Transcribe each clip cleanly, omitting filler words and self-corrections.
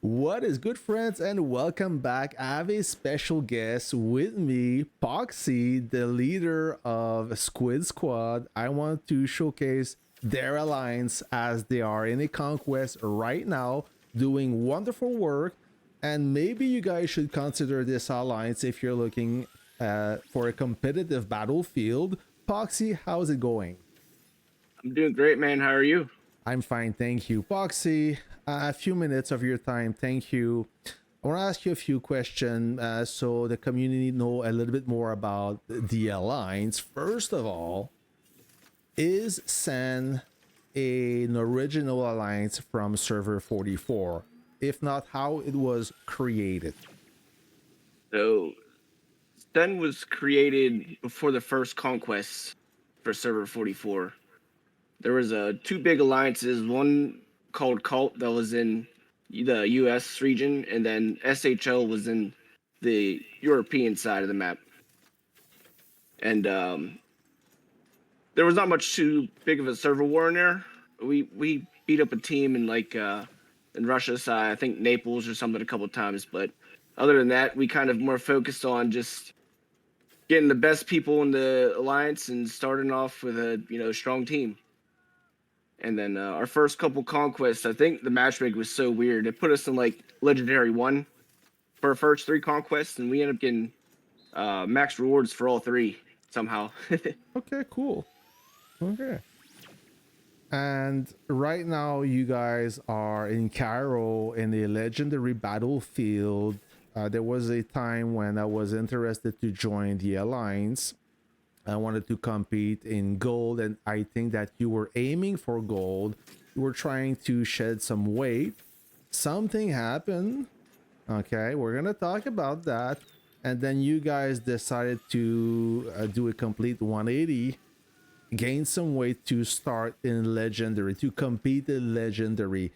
What is good, friends, and welcome back. I have a special guest with me, Poxy, the leader of Squid Squad. I want to showcase their alliance as they are in a conquest right now, doing wonderful work. And maybe you guys should consider this alliance if you're looking for a competitive battlefield. Poxy, how's it going? I'm doing great, man. How are you? I'm fine, thank you. Poxy, a few minutes of your time, thank you. I want to ask you a few questions so the community know a little bit more about the alliance. First of all, is Sen an original alliance from server 44? If not, how it was created? So, Stun was created before the first Conquest for Server 44. There was two big alliances, one called Cult that was in the US region, and then SHL was in the European side of the map. And there was not much too big of a server war in there. We beat up a team in Russia side, I think Naples or something a couple of times, but other than that, we kind of more focused on just getting the best people in the alliance and starting off with a strong team. And then our first couple conquests, I think the matchmaking was so weird. It put us in like legendary one for our first three conquests, and we ended up getting max rewards for all three somehow. Okay, cool. Okay. And right now, you guys are in Cairo in a legendary battlefield. There was a time when I was interested to join the Alliance. I wanted to compete in gold, and I think that you were aiming for gold. You were trying to shed some weight. Something happened. Okay, we're gonna talk about that. And then you guys decided to do a complete 180, gain some weight to start in legendary, to compete in legendary.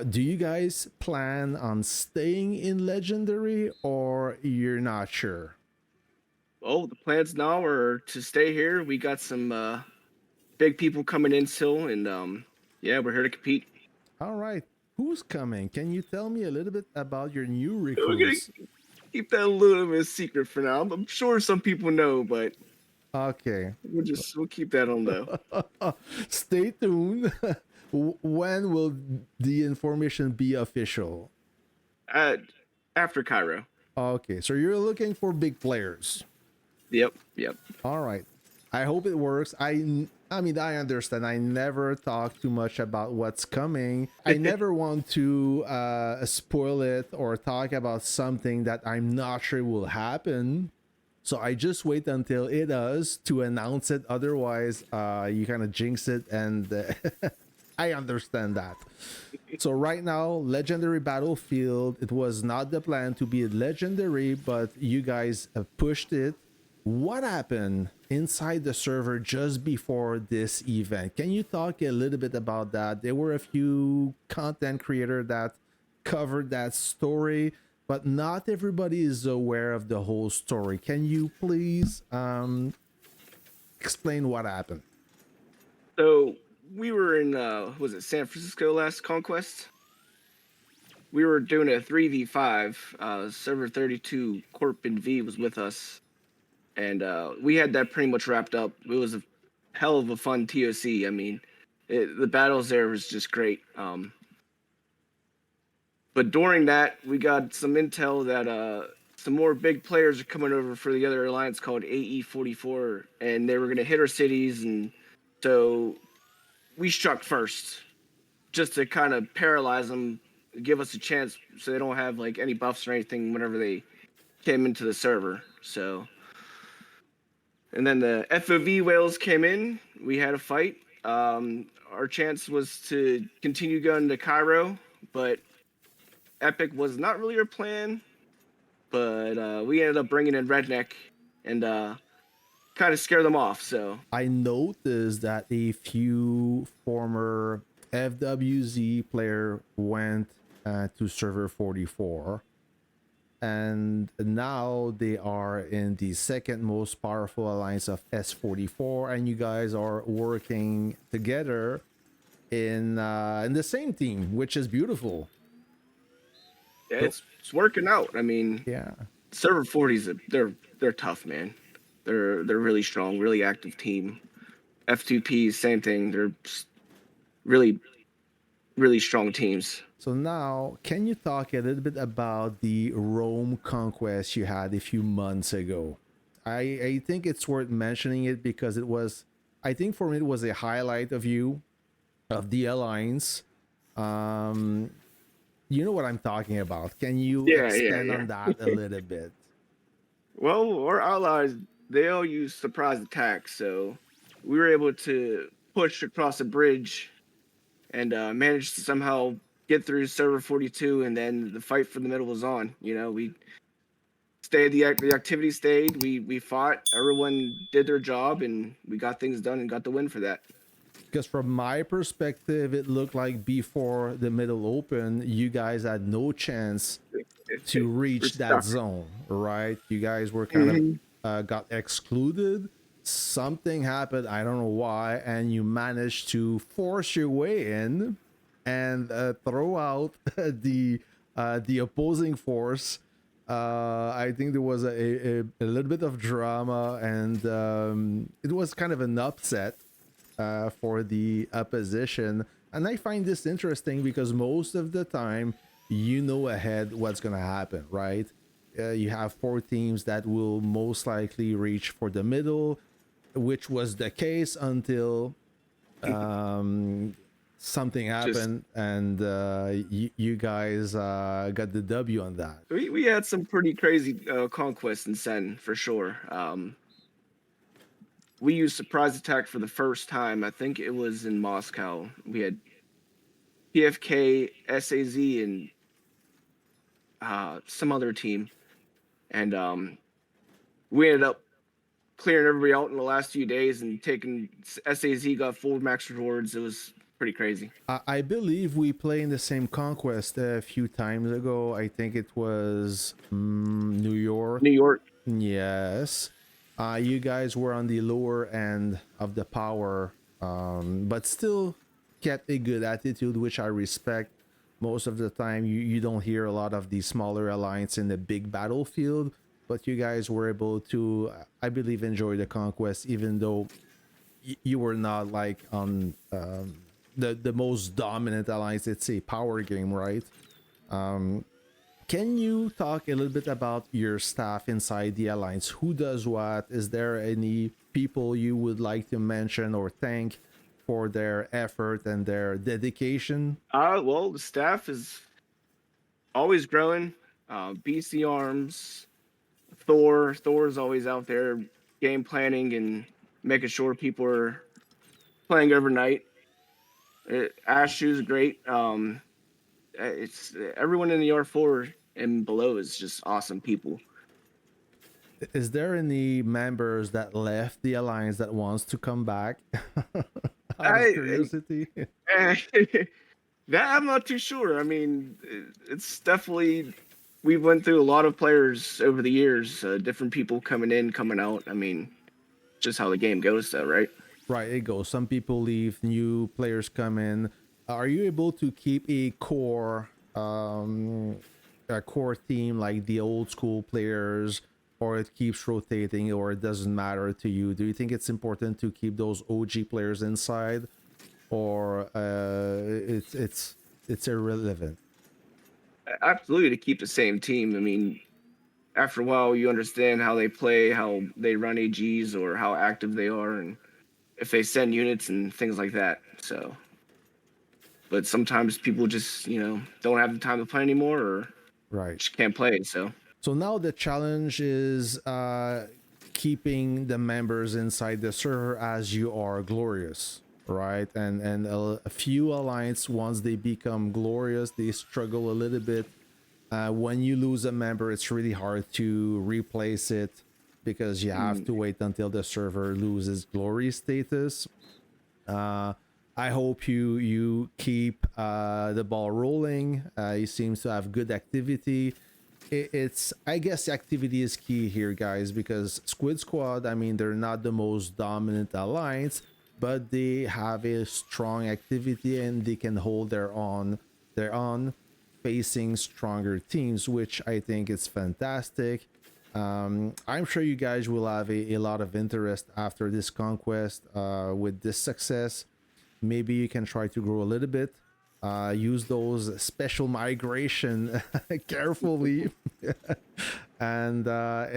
Do you guys plan on staying in legendary, or you're not sure? Well, the plans now are to stay here. We got some big people coming in still, and yeah, we're here to compete. All right, who's coming? Can you tell me a little bit about your new We're gonna recruits? keep that a little bit of a secret for now. I'm sure some people know, but Okay. we'll keep that on low. Stay tuned. When will the information be official? Uh, After Cairo. Okay, so you're looking for big players. Yep. All right. I hope it works. I mean, I understand. I never talk too much about what's coming. I never want to spoil it or talk about something that I'm not sure will happen. So I just wait until it does to announce it. Otherwise, you kind of jinx it, and I understand that. So right now, legendary battlefield. It was not the plan to be legendary, but you guys have pushed it. What happened inside the server just before this event? Can you talk a little bit about that? There were a few content creators that covered that story, but not everybody is aware of the whole story. Can you please explain what happened? So we were in was it San Francisco last conquest? We were doing a 3v5. Server 32 Corp and V was with us, and we had that pretty much wrapped up. It was a hell of a fun TOC. I mean, the battles there was just great. But during that, we got some intel that some more big players are coming over for the other alliance called AE44, and they were going to hit our cities, and so we struck first, just to kind of paralyze them, give us a chance, so they don't have like any buffs or anything whenever they came into the server. So, and then the FOV whales came in. We had a fight. Our chance was to continue going to Cairo, but Epic was not really our plan. But we ended up bringing in Redneck and kind of scare them off. So I noticed that a few former FWZ player went to server 44, and now they are in the second most powerful alliance of S44, and you guys are working together in the same team, which is beautiful. Yeah, So it's working out. I mean, yeah. Server 40's they're tough, man. They're really strong, really active team. F2P, same thing. They're really really strong teams. So now, can you talk a little bit about the Rome conquest you had a few months ago? I think it's worth mentioning it because it was, I think for me, it was a highlight of you, of the alliance. Um, you know what I'm talking about. Can you Yeah, yeah, expand yeah. on that a little bit? Well, our allies they all use surprise attacks, so we were able to push across a bridge and managed to somehow get through server 42, and then the fight for the middle was on. We stayed, the activity stayed. We fought. Everyone did their job, and we got things done and got the win for that. Because from my perspective, it looked like before the middle open, you guys had no chance to We're reach that stuck. zone, right? You guys were kind of Mhm. got excluded. Something happened, I don't know why, and you managed to force your way in and throw out the opposing force. I think there was a little bit of drama, and it was kind of an upset for the opposition. And I find this interesting because most of the time, you know ahead what's going to happen, right? You have four teams that will most likely reach for the middle, which was the case until something Just happened and you guys got the W on that. we had some pretty crazy conquests in Sen for sure. We used surprise attack for the first time. I think it was in Moscow. We had PFK, SAZ, and some other team, and we ended up clearing everybody out in the last few days and taking SAZ got full max rewards. It was pretty crazy. I believe we played in the same conquest a few times ago. I think it was New York. New York. Yes. You guys were on the lower end of the power, but still kept a good attitude, which I respect. Most of the time, you don't hear a lot of the smaller alliance in the big battlefield, but you guys were able to, I believe, enjoy the conquest, even though you were not like on the most dominant alliance. It's a power game, right? Can you talk a little bit about your staff inside the alliance? Who does what? Is there any people you would like to mention or thank for their effort and their dedication? Well, the staff is always growing. BC Arms, Thor is always out there game planning and making sure people are playing overnight. Ash is great. It's everyone in the R4 and below is just awesome people. Is there any members that left the alliance that wants to come back? Out of I, curiosity. I that I'm not too sure. I mean, it's definitely we went through a lot of players over the years, different people coming in, coming out. I mean, just how the game goes, though, right? Right, it goes. Some people leave, new players come in. Are you able to keep a core team like the old school players, or it keeps rotating, or it doesn't matter to you? Do you think it's important to keep those OG players inside, or it's irrelevant? Absolutely, to keep the same team. I mean, after a while, you understand how they play, how they run AGs, or how active they are, and if they send units and things like that. So, but sometimes people just don't have the time to play anymore, or Right. just can't play. So So now the challenge is keeping the members inside the server as you are glorious, right? And a few alliance, once they become glorious, they struggle a little bit. When you lose a member, it's really hard to replace it because you have mm, to wait until the server loses glory status. Uh, I hope you keep the ball rolling. He seems to have good activity. It's, I guess activity is key here, guys, because Squid Squad, I mean, they're not the most dominant alliance, but they have a strong activity and they can hold their own. facing stronger teams, which I think is fantastic. I'm sure you guys will have a lot of interest after this conquest with this success. Maybe you can try to grow a little bit. Use those special migration carefully. And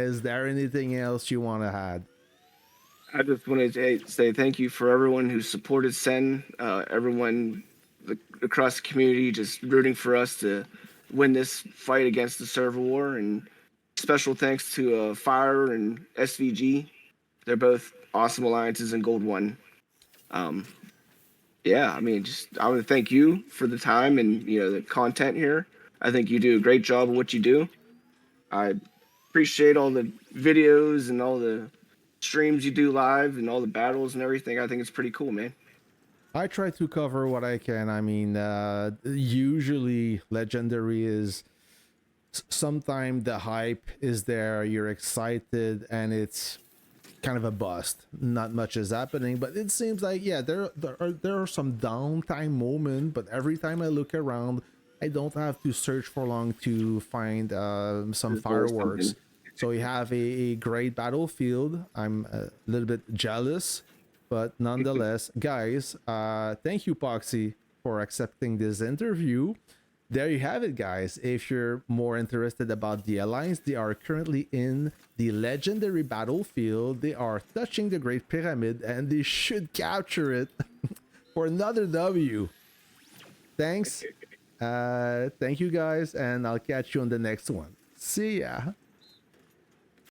is there anything else you want to add? I just wanted to say thank you for everyone who supported Sen, everyone across the community just rooting for us to win this fight against the server war. And special thanks to Fire and SVG. They're both awesome alliances in Gold 1. Yeah, I mean, just I want to thank you for the time and the content here. I think you do a great job of what you do. I appreciate all the videos and all the streams you do live and all the battles and everything. I think it's pretty cool, man. I try to cover what I can. I mean, usually legendary is sometimes the hype is there, you're excited, and it's kind of a bust. Not much is happening, but it seems like yeah, there are some downtime moment. But every time I look around, I don't have to search for long to find some There's always fireworks. something. So you have a great battlefield. I'm a little bit jealous, but nonetheless, guys, thank you, Poxy, for accepting this interview. There you have it, guys. If you're more interested about the Alliance, they are currently in the legendary battlefield. They are touching the Great Pyramid, and they should capture it for another W. Thanks. Thank you, guys, and I'll catch you on the next one. See ya.